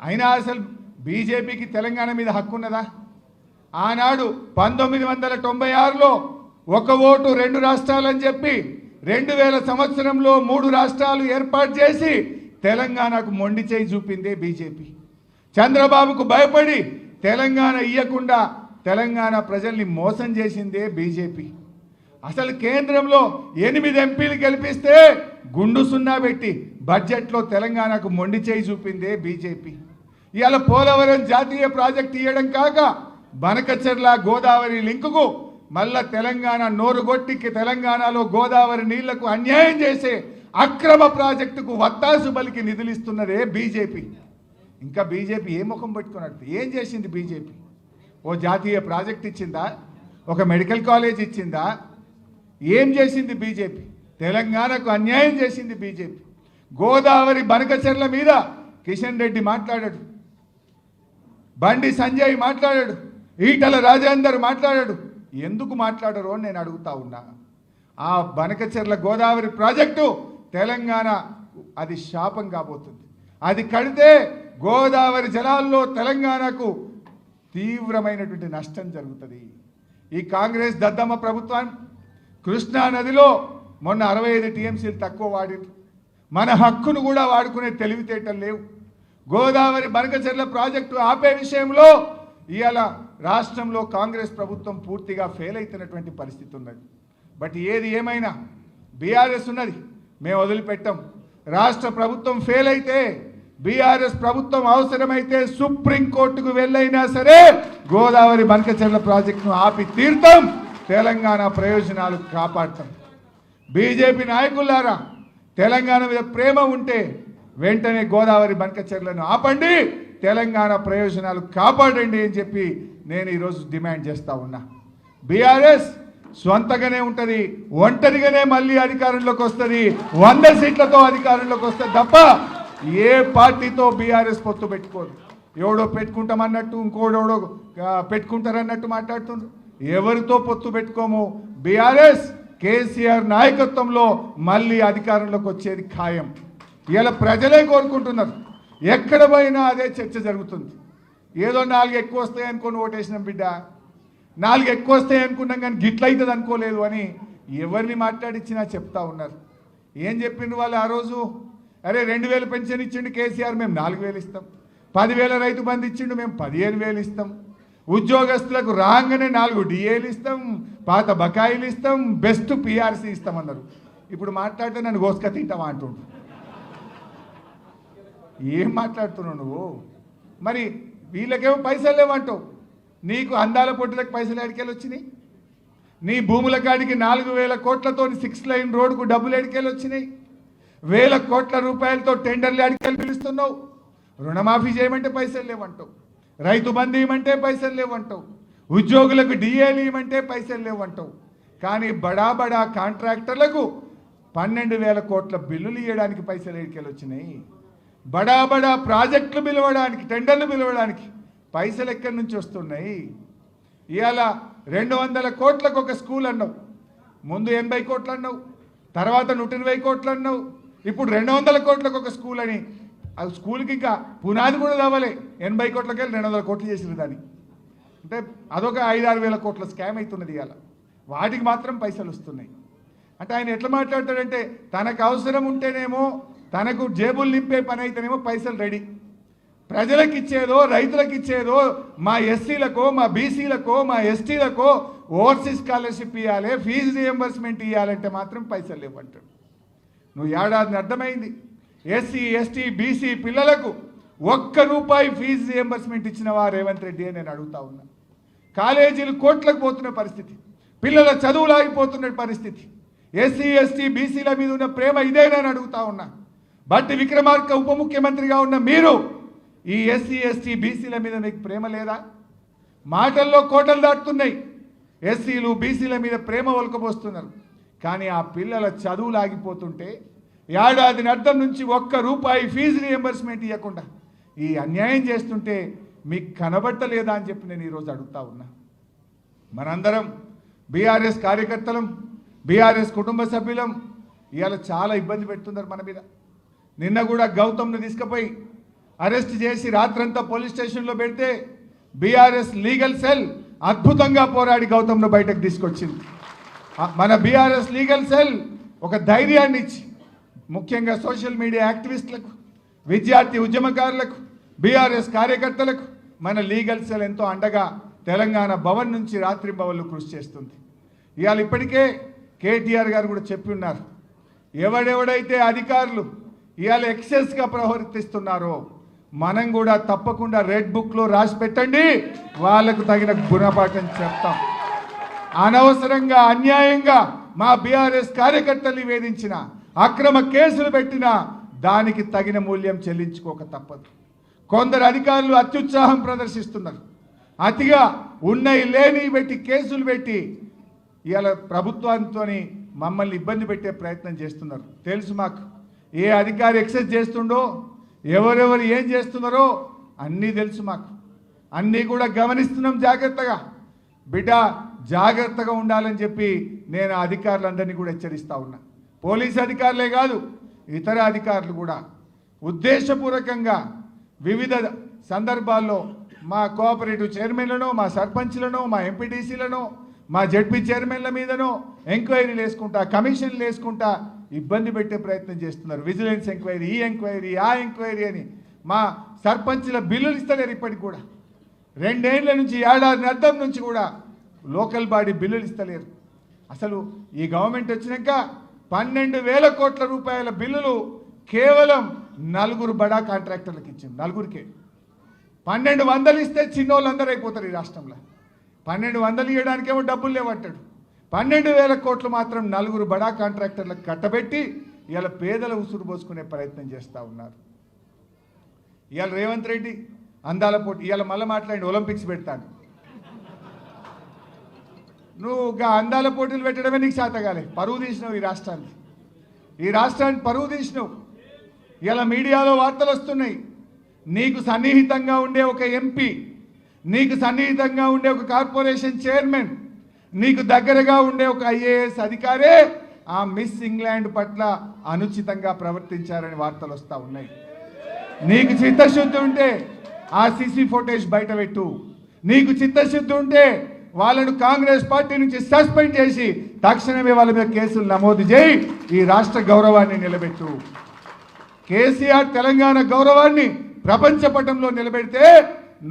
అయినా అసలు బీజేపీకి తెలంగాణ మీద హక్కు ఉన్నదా? ఆనాడు 1996లో 1 ఓటు 2 రాష్ట్రాలని చెప్పి 2000 సంవత్సరంలో 3 రాష్ట్రాలు ఏర్పాటు చేసి తెలంగాణకు మొండి చేయి చూపిందే బీజేపీ. చంద్రబాబుకు భయపడి తెలంగాణ ఇయ్యకుండా తెలంగాణ ప్రజల్ని మోసం చేసిందే బీజేపీ. అసలు కేంద్రంలో 8 ఎంపీలు గెలిపిస్తే గుండు సున్నా పెట్టి బడ్జెట్లో తెలంగాణకు మొండి చేయి చూపిందే బీజేపీ. ఇవాళ పోలవరం జాతీయ ప్రాజెక్టు ఇవ్వడం కాక బనకచెర్ల గోదావరి లింకుకు మళ్ళా తెలంగాణ నోరుగొట్టి తెలంగాణలో గోదావరి నీళ్లకు అన్యాయం చేసే అక్రమ ప్రాజెక్టుకు వత్తాసు బలికి నిధులిస్తున్నదే బీజేపీ. ఇంకా బీజేపీ ఏ ముఖం పెట్టుకున్నట్టు ఏం చేసింది బీజేపీ? ఓ జాతీయ ప్రాజెక్ట్ ఇచ్చిందా? ఒక మెడికల్ కాలేజ్ ఇచ్చిందా? ఏం చేసింది బీజేపీ? తెలంగాణకు అన్యాయం చేసింది బీజేపీ. గోదావరి బనకచెర్ల మీద కిషన్ రెడ్డి మాట్లాడాడు, బండి సంజయ్ మాట్లాడాడు, ఈటల రాజేందర్ మాట్లాడాడు. ఎందుకు మాట్లాడరు అని నేను అడుగుతా ఉన్నా. ఆ బనకచెర్ల గోదావరి ప్రాజెక్టు తెలంగాణ అది శాపం కాబోతుంది. అది కడితే గోదావరి జలాల్లో తెలంగాణకు తీవ్రమైనటువంటి నష్టం జరుగుతుంది. ఈ కాంగ్రెస్ దద్దమ్మ ప్రభుత్వం కృష్ణా నదిలో మొన్న 65 టీఎంసీలు తక్కువ వాడింది. మన హక్కును కూడా వాడుకునే తెలివితేటలు లేవు. గోదావరి బనకచెర్ల ప్రాజెక్టు ఆపే విషయంలో ఇవాళ రాష్ట్రంలో కాంగ్రెస్ ప్రభుత్వం పూర్తిగా ఫెయిల్ అవుతున్నటువంటి పరిస్థితి ఉన్నది. బట్ ఏది ఏమైనా బీఆర్ఎస్ ఉన్నది, మేము వదిలిపెట్టాం. రాష్ట్ర ప్రభుత్వం ఫెయిల్ అయితే బీఆర్ఎస్ ప్రభుత్వం అవసరమైతే సుప్రీంకోర్టుకు వెళ్ళైనా సరే గోదావరి బనకచెర్ల ప్రాజెక్టును ఆపి తీర్థం, తెలంగాణ ప్రయోజనాలు కాపాడతాం. బీజేపీ నాయకులారా, తెలంగాణ మీద ప్రేమ ఉంటే వెంటనే గోదావరి బనకచెర్లను ఆపండి, తెలంగాణ ప్రయోజనాలు కాపాడండి అని చెప్పి నేను ఈరోజు డిమాండ్ చేస్తా ఉన్నా. బీఆర్ఎస్ స్వంతగానే ఉంటుంది, ఒంటరిగానే మళ్ళీ అధికారంలోకి వస్తుంది, 100 సీట్లతో అధికారంలోకి వస్తుంది తప్ప ఏ పార్టీతో బీఆర్ఎస్ పొత్తు పెట్టుకోదు. ఎవడో పెట్టుకుంటామన్నట్టు ఇంకోడెవడో పెట్టుకుంటారన్నట్టు మాట్లాడుతుండ్రు. ఎవరితో పొత్తు పెట్టుకోము. బీఆర్ఎస్ కేసీఆర్ నాయకత్వంలో మళ్ళీ అధికారంలోకి వచ్చేది ఖాయం. ఇలా ప్రజలే కోరుకుంటున్నారు. ఎక్కడ పోయినా అదే చర్చ జరుగుతుంది. ఏదో 4 ఎక్కువ వస్తాయి అనుకొని ఓటేసినాం బిడ్డ, 4 ఎక్కువ వస్తాయి అనుకున్నాం కానీ గిట్లయితుంది అనుకోలేదు అని ఎవరిని మాట్లాడించినా చెప్తా ఉన్నారు. ఏం చెప్పిండ్రు వాళ్ళు ఆ రోజు? అరే 2000 పెన్షన్ ఇచ్చిండు కేసీఆర్, మేము 4000 ఇస్తాం. 10,000 రైతు బంధు ఇచ్చిండు, మేము 15,000 ఇస్తాం. ఉద్యోగస్తులకు రాగానే 4 డిఏలు ఇస్తాం, పాత బకాయిలు ఇస్తాం, బెస్ట్ పిఆర్సీ ఇస్తామన్నారు. ఇప్పుడు మాట్లాడితే నన్ను గోసుక తింటావా అంటుండు. ఏం మాట్లాడుతున్నావు నువ్వు? మరి వీళ్ళకేమో పైసలు లేవంటావు. నీకు అందాల పొట్టులకు పైసలు ఎడికెళ్ళి వచ్చినాయి? నీ భూముల కాడికి 4,000 కోట్లతో 6 లైన్ రోడ్డుకు డబ్బులు ఎడికెళ్ళి వచ్చినాయి? 1,000 కోట్ల రూపాయలతో టెండర్లు ఎడికెళ్ళి పిలుస్తున్నావు. రుణమాఫీ చేయమంటే పైసలు లేవంటావు, రైతు బంధు ఇవ్వమంటే పైసలు లేవంటావు, ఉద్యోగులకు డిఏలు ఇవ్వమంటే పైసలు లేవంటావు. కానీ బడా బడా కాంట్రాక్టర్లకు 12,000 కోట్ల బిల్లులు ఇవ్వడానికి పైసలు ఎడికెళ్ళి వచ్చినాయి. బడా బడా ప్రాజెక్టులు పిలవడానికి, టెండర్లు పిలవడానికి పైసలు ఎక్కడి నుంచి వస్తున్నాయి? ఇవాళ 200 కోట్లకు ఒక స్కూల్ అన్నావు, ముందు 80 కోట్లు అన్నావు, తర్వాత 120 కోట్లు అన్నావు, ఇప్పుడు 200 కోట్లకు ఒక స్కూల్ అని. ఆ స్కూల్కి ఇంకా పునాది కూడా తవ్వలే. 80 కోట్లకి వెళ్ళి 200 కోట్లు చేసిన దాన్ని. అంటే అదొక 5-6 వేల కోట్ల స్కామ్ అవుతున్నది ఇవాళ. వాటికి మాత్రం పైసలు వస్తున్నాయి. అంటే ఆయన ఎట్లా మాట్లాడతాడంటే తనకు అవసరం ఉంటేనేమో, తనకు జేబులు నింపే పని అయితేనేమో పైసలు రెడీ. ప్రజలకు ఇచ్చేదో, రైతులకు ఇచ్చేదో, మా ఎస్సీలకో, మా బీసీలకో, మా ఎస్టీలకో ఓవర్సీస్ స్కాలర్షిప్ ఇవ్వాలి, ఫీజు రియంబర్స్మెంట్ ఇవ్వాలంటే మాత్రం పైసలు లేవంటాడు. నువ్వు ఏడాదిని అర్థమైంది. ఎస్సీ ఎస్టీ బీసీ పిల్లలకు ₹1 ఫీజు రియంబర్స్మెంట్ ఇచ్చినవా రేవంత్ రెడ్డి అని నేను అడుగుతా ఉన్నా. కాలేజీలు కోట్లకు పోతున్న పరిస్థితి, పిల్లల చదువులు ఆగిపోతున్న పరిస్థితి. ఎస్సీ ఎస్టీ బీసీల మీద ఉన్న ప్రేమ ఇదేనని అడుగుతా ఉన్నా. బట్టి విక్రమార్క ఉప ముఖ్యమంత్రిగా ఉన్న మీరు ఈ ఎస్సీ ఎస్టీ బీసీల మీద మీకు ప్రేమ లేదా? మాటల్లో కోటలు దాటుతున్నాయి. ఎస్సీలు బీసీల మీద ప్రేమ ఒలకబోస్తున్నారు. కానీ ఆ పిల్లల చదువులు ఆగిపోతుంటే, ఏడాదిని అర్థం నుంచి ₹1 ఫీజు రియంబర్స్మెంట్ ఇవ్వకుండా ఈ అన్యాయం చేస్తుంటే మీకు కనబట్టలేదా అని చెప్పి నేను ఈరోజు అడుగుతా ఉన్నా. మనందరం బీఆర్ఎస్ కార్యకర్తలం, బీఆర్ఎస్ కుటుంబ సభ్యులం. ఇవాళ చాలా ఇబ్బంది పెడుతున్నారు మన మీద. నిన్న కూడా గౌతమ్ను తీసుకుపోయి అరెస్ట్ చేసి రాత్రంతా పోలీస్ స్టేషన్లో పెడితే బీఆర్ఎస్ లీగల్ సెల్ అద్భుతంగా పోరాడి గౌతమ్ను బయటకు తీసుకొచ్చింది. మన బీఆర్ఎస్ లీగల్ సెల్ ఒక ధైర్యాన్ని ఇచ్చి, ముఖ్యంగా సోషల్ మీడియా యాక్టివిస్టులకు, విద్యార్థి ఉద్యమకారులకు, బీఆర్ఎస్ కార్యకర్తలకు మన లీగల్ సెల్ ఎంతో అండగా తెలంగాణ భవన్ నుంచి రాత్రి భవన్లు కృషి చేస్తుంది. ఇవాళ ఇప్పటికే కేటీఆర్ గారు కూడా చెప్పి ఉన్నారు, ఎవడెవడైతే అధికారులు ఇవాళ ఎక్సెస్గా ప్రవర్తిస్తున్నారో మనం కూడా తప్పకుండా రెడ్ బుక్లో రాసి పెట్టండి, వాళ్ళకు తగిన గుణపాఠం చెప్తాం. అనవసరంగా అన్యాయంగా మా బీఆర్ఎస్ కార్యకర్తల్ని వేధించిన, అక్రమ కేసులు పెట్టిన దానికి తగిన మూల్యం చెల్లించుకోక తప్పదు. కొందరు అధికారులు అత్యుత్సాహం ప్రదర్శిస్తున్నారు. అతిగా ఉన్నాయి లేని పెట్టి కేసులు పెట్టి ఇవాళ ప్రభుత్వంతో మమ్మల్ని ఇబ్బంది పెట్టే ప్రయత్నం చేస్తున్నారు. తెలుసు మాకు ఏ అధికారి ఎక్సెస్ చేస్తుండో, ఎవరెవరు ఏం చేస్తున్నారో అన్నీ తెలుసు మాకు. అన్నీ కూడా గమనిస్తున్నాం జాగ్రత్తగా. బిడ్డ జాగ్రత్తగా ఉండాలని చెప్పి నేను అధికారులందరినీ కూడా హెచ్చరిస్తూ ఉన్నా. పోలీస్ అధికారులే కాదు, ఇతర అధికారులు కూడా ఉద్దేశపూర్వకంగా వివిధ సందర్భాల్లో మా కోఆపరేటివ్ చైర్మన్లను, మా సర్పంచ్లను, మా ఎంపీటీసీలను, మా జడ్పీ చైర్మన్ల మీదనో ఎంక్వైరీలు వేసుకుంటా, కమిషన్లు వేసుకుంటా ఇబ్బంది పెట్టే ప్రయత్నం చేస్తున్నారు. విజిలెన్స్ ఎంక్వైరీ, ఈ ఎంక్వైరీ, ఆ ఎంక్వైరీ అని మా సర్పంచ్ల బిల్లులు ఇస్తలేరు. ఇప్పటికి కూడా 2 ఏళ్ల నుంచి, ఏడాది అర్థం నుంచి కూడా లోకల్ బాడీ బిల్లులు ఇస్తలేరు. అసలు ఈ గవర్నమెంట్ వచ్చినాక 12,000 కోట్ల రూపాయల బిల్లులు కేవలం 4 బడా కాంట్రాక్టర్లకు ఇచ్చింది. 4కే 1,200 ఇస్తే చిన్నోళ్ళందరూ అయిపోతారు ఈ రాష్ట్రంలో. 1,200 ఇవ్వడానికేమో డబ్బులు లేవంటాడు. 12,000 కోట్లు మాత్రం 4 బడా కాంట్రాక్టర్లకు కట్టబెట్టి ఇవాళ పేదల ఉసురు పోసుకునే ప్రయత్నం చేస్తూ ఉన్నారు. ఇవాళ రేవంత్ రెడ్డి అందాల పోటీ ఇవాళ మళ్ళీ మాట్లాడి ఒలింపిక్స్ పెడతాను. నువ్వు అందాల పోటీలు పెట్టడమే నీకు చేతగాలే. పరువు తీసినావు ఈ రాష్ట్రాన్ని పరువు తీసినావు. ఇలా మీడియాలో వార్తలు వస్తున్నాయి. నీకు సన్నిహితంగా ఉండే ఒక ఎంపీ, నీకు సన్నిహితంగా ఉండే ఒక కార్పొరేషన్ చైర్మన్, నీకు దగ్గరగా ఉండే ఒక ఐఏఎస్ అధికారే ఆ మిస్ ఇంగ్లాండ్ పట్ల అనుచితంగా ప్రవర్తించారని వార్తలు వస్తూ ఉన్నాయి. నీకు చిత్తశుద్ధి ఉంటే ఆ సీసీ ఫుటేజ్ బయట పెట్టు. నీకు చిత్తశుద్ధి ఉంటే వాళ్ళను కాంగ్రెస్ పార్టీ నుంచి సస్పెండ్ చేసి తక్షణమే వాళ్ళ మీద కేసులు నమోదు చేయి. ఈ రాష్ట్ర గౌరవాన్ని నిలబెట్టు. కేసీఆర్ తెలంగాణ గౌరవాన్ని ప్రపంచ పటంలో నిలబెడితే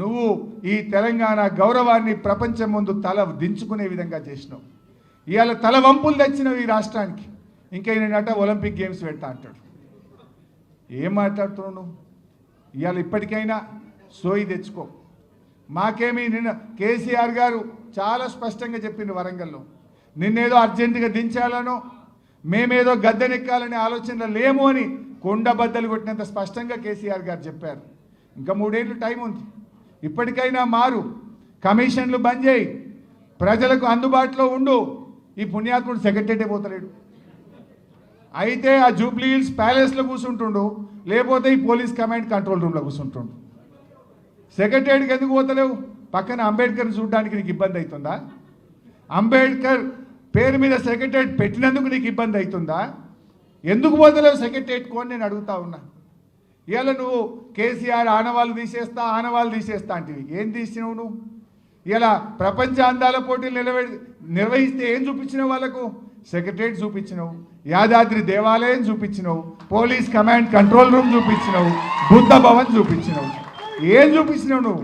నువ్వు ఈ తెలంగాణ గౌరవాన్ని ప్రపంచం ముందు తల దించుకునే విధంగా చేసినావు. ఇవాళ తల వంపులు తెచ్చినావు ఈ రాష్ట్రానికి. ఇంకా ఈయనట ఒలింపిక్ గేమ్స్ పెడతా అంటాడు. ఏం మాట్లాడుతున్నావు నువ్వు? ఇవాళ ఇప్పటికైనా సోయి తెచ్చుకో. మాకేమీ నిన్న కేసీఆర్ గారు చాలా స్పష్టంగా చెప్పింది వరంగల్లో, నిన్నేదో అర్జెంటుగా దించాలనో మేమేదో గద్దెనెక్కాలనే ఆలోచనలో లేము అని కొండబద్దలు కొట్టినంత స్పష్టంగా కేసీఆర్ గారు చెప్పారు. ఇంకా 3 ఏళ్ళు టైం ఉంది. ఇప్పటికైనా మారు, కమిషన్లు బంద్ చేయి, ప్రజలకు అందుబాటులో ఉండు. ఈ పుణ్యాత్ముడు సెక్రటరీ పోతలేడు. అయితే ఆ జూబ్లీ హిల్స్ ప్యాలెస్లో కూర్చుంటుండు, లేకపోతే ఈ పోలీస్ కమాండ్ కంట్రోల్ రూమ్లో కూర్చుంటుండు. సెక్రటరీకి ఎందుకు పోతలేవు? పక్కన అంబేద్కర్ని చూడడానికి నీకు ఇబ్బంది అవుతుందా? అంబేద్కర్ పేరు మీద సెక్రటరీ పెట్టినందుకు నీకు ఇబ్బంది అవుతుందా? ఎందుకు పోతలేవు సెక్రటరీకి అని నేను అడుగుతా ఉన్నా. ఇవాళ నువ్వు కేసీఆర్ ఆనవాళ్ళు తీసేస్తా అంటివి. ఏం తీసినావు నువ్వు? ఇలా ప్రపంచ అందాల పోటీలు నిర్వహిస్తే ఏం చూపించినావు వాళ్ళకు? సెక్రటరీ చూపించినావు, యాదాద్రి దేవాలయం చూపించినావు, పోలీస్ కమాండ్ కంట్రోల్ రూమ్ చూపించినావు, బుద్ధ భవన్ చూపించినావు. ఏం చూపించినావు నువ్వు?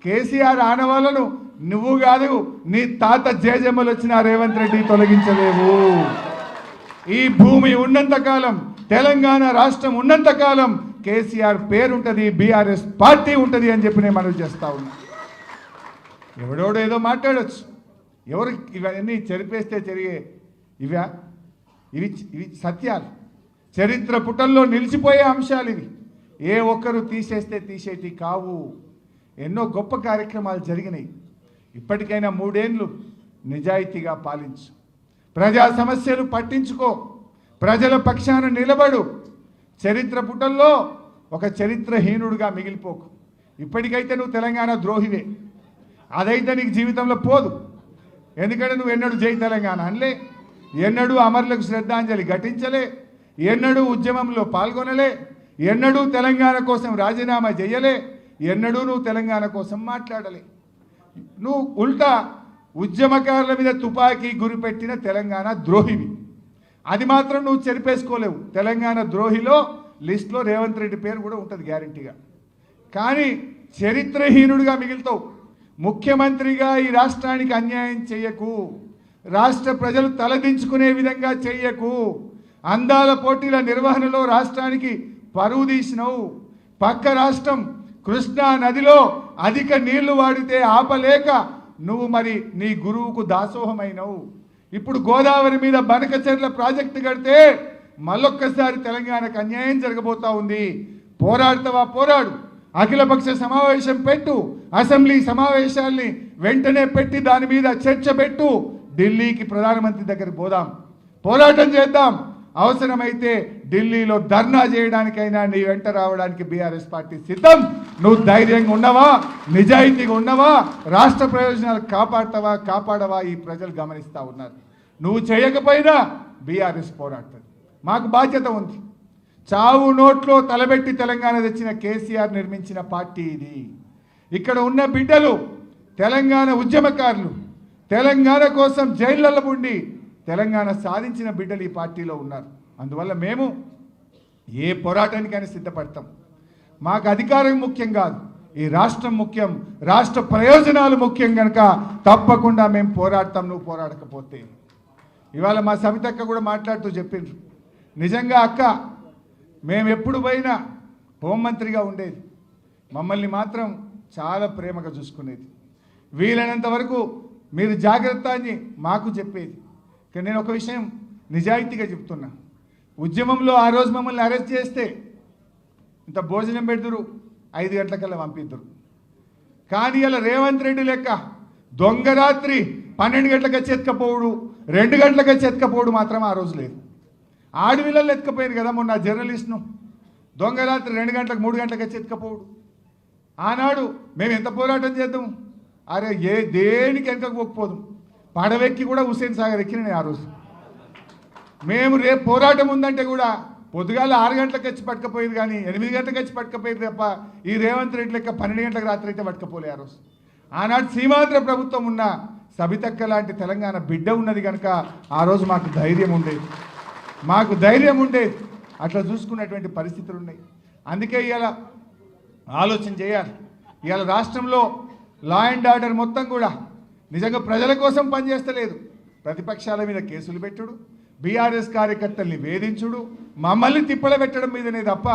కేసీఆర్ ఆనవాళ్ళను నువ్వు కాదు, నీ తాత జేజమ్మలు వచ్చిన రేవంత్ రెడ్డి తొలగించలేవు. ఈ భూమి ఉన్నంతకాలం, తెలంగాణ రాష్ట్రం ఉన్నంతకాలం కేసీఆర్ పేరుంటుంది, బీఆర్ఎస్ పార్టీ ఉంటుంది అని చెప్పి నేను మనవి చేస్తా ఉన్నా. ఎవడోడో ఏదో మాట్లాడచ్చు. ఎవరు ఇవన్నీ చెరిపేస్తే జరిగే ఇవా? ఇవి సత్యాలు, చరిత్ర పుటల్లో నిలిచిపోయే అంశాలు ఇవి. ఏ ఒక్కరు తీసేస్తే తీసేటి కావు. ఎన్నో గొప్ప కార్యక్రమాలు జరిగినాయి. ఇప్పటికైనా 3 ఏళ్ళు నిజాయితీగా పాలించు, ప్రజా సమస్యలు పట్టించుకో, ప్రజల పక్షాన నిలబడు. చరిత్ర పుటల్లో ఒక చరిత్రహీనుడిగా మిగిలిపోకు. ఇప్పటికైతే నువ్వు తెలంగాణ ద్రోహివే. అదైతే నీకు జీవితంలో పోదు. ఎందుకంటే నువ్వు ఎన్నడూ జై తెలంగాణ అనలే, ఎన్నడూ అమరులకు శ్రద్ధాంజలి ఘటించలే, ఎన్నడూ ఉద్యమంలో పాల్గొనలే, ఎన్నడూ తెలంగాణ కోసం రాజీనామా చేయలే, ఎన్నడూ నువ్వు తెలంగాణ కోసం మాట్లాడలే. నువ్వు ఉల్టా ఉద్యమకారుల మీద తుపాకీ గురిపెట్టిన తెలంగాణ ద్రోహివి. అది మాత్రం నువ్వు చెరిపేసుకోలేవు. తెలంగాణ ద్రోహిలో లిస్టులో రేవంత్ రెడ్డి పేరు కూడా ఉంటుంది గ్యారంటీగా. కానీ చరిత్రహీనుడిగా మిగులుతావు. ముఖ్యమంత్రిగా ఈ రాష్ట్రానికి అన్యాయం చెయ్యకు, రాష్ట్ర ప్రజలు తలదించుకునే విధంగా చెయ్యకు. అందాల పోటీల నిర్వహణలో రాష్ట్రానికి పరువు తీసినవు. పక్క రాష్ట్రం కృష్ణా నదిలో అధిక నీళ్లు వాడితే ఆపలేక నువ్వు మరి నీ గురువుకు దాసోహమైనవు. ఇప్పుడు గోదావరి మీద బనకచెర్ల ప్రాజెక్టు కడితే మళ్ళొక్కసారి తెలంగాణకు అన్యాయం జరగబోతా ఉంది. పోరాడతావా? పోరాడు. అఖిలపక్ష సమావేశం పెట్టు, అసెంబ్లీ సమావేశాల్ని వెంటనే పెట్టి దాని మీద చర్చ పెట్టు. ఢిల్లీకి ప్రధానమంత్రి దగ్గర పోదాం, పోరాటం చేద్దాం. అవసరమైతే ఢిల్లీలో ధర్నా చేయడానికైనా నీ వెంట రావడానికి బీఆర్ఎస్ పార్టీ సిద్ధం. నువ్వు ధైర్యంగా ఉన్నవా? నిజాయితీగా ఉన్నవా? రాష్ట్ర ప్రయోజనాలు కాపాడవా? ఈ ప్రజలు గమనిస్తూ ఉన్నారు. నువ్వు చేయకపోయినా బీఆర్ఎస్ పోరాడుతుంది. మాకు బాధ్యత ఉంది. చావు నోట్లో తలబెట్టి తెలంగాణ తెచ్చిన కేసీఆర్ నిర్మించిన పార్టీ ఇది. ఇక్కడ ఉన్న బిడ్డలు తెలంగాణ ఉద్యమకారులు, తెలంగాణ కోసం జైళ్లలో ఉండి తెలంగాణ సాధించిన బిడ్డలు ఈ పార్టీలో ఉన్నారు. అందువల్ల మేము ఏ పోరాటానికైనా సిద్ధపడతాం. మాకు అధికారం ముఖ్యం కాదు, ఈ రాష్ట్రం ముఖ్యం, రాష్ట్ర ప్రయోజనాలు ముఖ్యం కనుక తప్పకుండా మేము పోరాడతాం. నువ్వు పోరాడకపోతే. ఇవాళ మా సవితక్క కూడా మాట్లాడుతూ చెప్పిండ్రు, నిజంగా అక్క మేము ఎప్పుడు పోయినా హోంమంత్రిగా ఉండేది, మమ్మల్ని మాత్రం చాలా ప్రేమగా చూసుకునేది. వీలైనంత వరకు మీరు జాగ్రత్త అని మాకు చెప్పేది. కానీ నేను ఒక విషయం నిజాయితీగా చెప్తున్నా, ఉద్యమంలో ఆ రోజు మమ్మల్ని అరెస్ట్ చేస్తే ఇంత భోజనం పెడుతురు, 5 గంటలకల్లా పంపిద్దరు. కానీ ఇలా రేవంత్ రెడ్డి లెక్క దొంగ రాత్రి 12 గంటలకు చెత్తకపోవడు, 2 గంటలకు చెత్తకపోవడు మాత్రం ఆ రోజు లేదు. ఆడవిల్లలు ఎత్తుకపోయారు కదా మొన్న జర్నలిస్ట్ను. దొంగ రాత్రి 2 గంటలకు 3 గంటలకు వచ్చి ఎత్తుకపోవడు. ఆనాడు మేము ఎంత పోరాటం చేద్దాం, అరే దేనికి వెనకకు పోకపోదు, పడవెక్కి కూడా హుస్సేన్ సాగర్ ఎక్కిన ఆ రోజు. మేము రేపు పోరాటం ఉందంటే కూడా పొద్దుగాల 6 గంటలకు వచ్చి పట్టుకపోయేది, కానీ 8 గంటలకు వచ్చి పట్టుకపోయేది తప్ప ఈ రేవంత్ రెడ్డి లెక్క 12 గంటలకు రాత్రి అయితే పట్టుకపోలే ఆ రోజు. ఆనాడు సీమాంధ్ర ప్రభుత్వం ఉన్న సబితక్క లాంటి తెలంగాణ బిడ్డ ఉన్నది కనుక ఆ రోజు మాకు ధైర్యం ఉండేది, అట్లా చూసుకున్నటువంటి పరిస్థితులు ఉన్నాయి. అందుకే ఇవాళ ఆలోచన చేయాలి. ఇవాళ రాష్ట్రంలో లా అండ్ ఆర్డర్ మొత్తం కూడా నిజంగా ప్రజల కోసం పనిచేస్తలేదు. ప్రతిపక్షాల మీద కేసులు పెట్టుడు, బీఆర్ఎస్ కార్యకర్తల్ని వేధించుడు, మమ్మల్ని తిప్పల పెట్టడం మీదనే తప్ప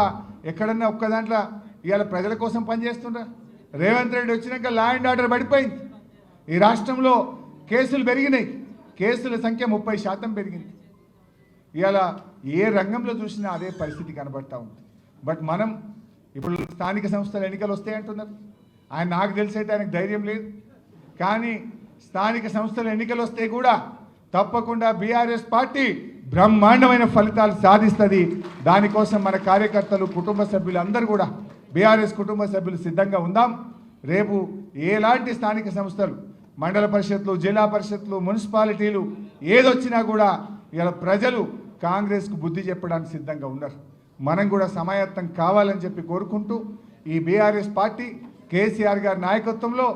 ఎక్కడన్నా ఒక్క దాంట్లో ఇవాళ ప్రజల కోసం పనిచేస్తుండ్రా? రేవంత్ రెడ్డి వచ్చినాక లా అండ్ ఆర్డర్ పడిపోయింది. ఈ రాష్ట్రంలో కేసులు పెరిగినాయి, కేసుల సంఖ్య 30% పెరిగింది. ఇవాళ ఏ రంగంలో చూసినా అదే పరిస్థితి కనబడతా ఉంది. బట్ మనం ఇప్పుడు స్థానిక సంస్థల ఎన్నికలు వస్తాయంటున్నారు. నాకు తెలిసైతే ఆయనకు ధైర్యం లేదు. కానీ స్థానిక సంస్థల ఎన్నికలు వస్తే కూడా తప్పకుండా బీఆర్ఎస్ పార్టీ బ్రహ్మాండమైన ఫలితాలు సాధిస్తుంది. దానికోసం మన కార్యకర్తలు, కుటుంబ సభ్యులు అందరూ కూడా, బీఆర్ఎస్ కుటుంబ సభ్యులు సిద్ధంగా ఉందాం. రేపు ఎలాంటి స్థానిక సంస్థలు, మండల పరిషత్లు, జిల్లా పరిషత్లు, మున్సిపాలిటీలు ఏదొచ్చినా కూడా ఇలా ప్రజలు కాంగ్రెస్కు బుద్ధి చెప్పడానికి సిద్ధంగా ఉన్నారు. మనం కూడా సమాయత్తం కావాలని చెప్పి కోరుకుంటూ, ఈ బీఆర్ఎస్ పార్టీ కేసీఆర్ గారి నాయకత్వంలో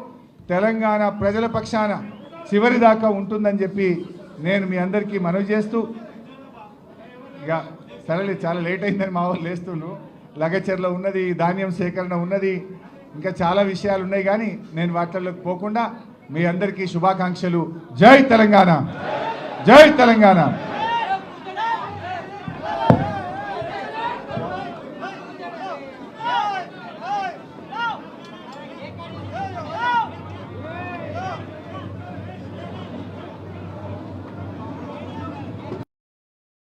తెలంగాణ ప్రజల పక్షాన చివరి దాకా ఉంటుందని చెప్పి నేను మీ అందరికీ మనవి చేస్తూ, ఇక సరేలే చాలా లేట్ అయిందని మా వాళ్ళు లేస్తుండ్రు. లగచర్లో ఉన్నది, ధాన్యం సేకరణ ఉన్నది, ఇంకా చాలా విషయాలు ఉన్నాయి. కానీ నేను వాటిల్లోకి పోకుండా మీ అందరికీ శుభాకాంక్షలు. జై తెలంగాణ, జై తెలంగాణ.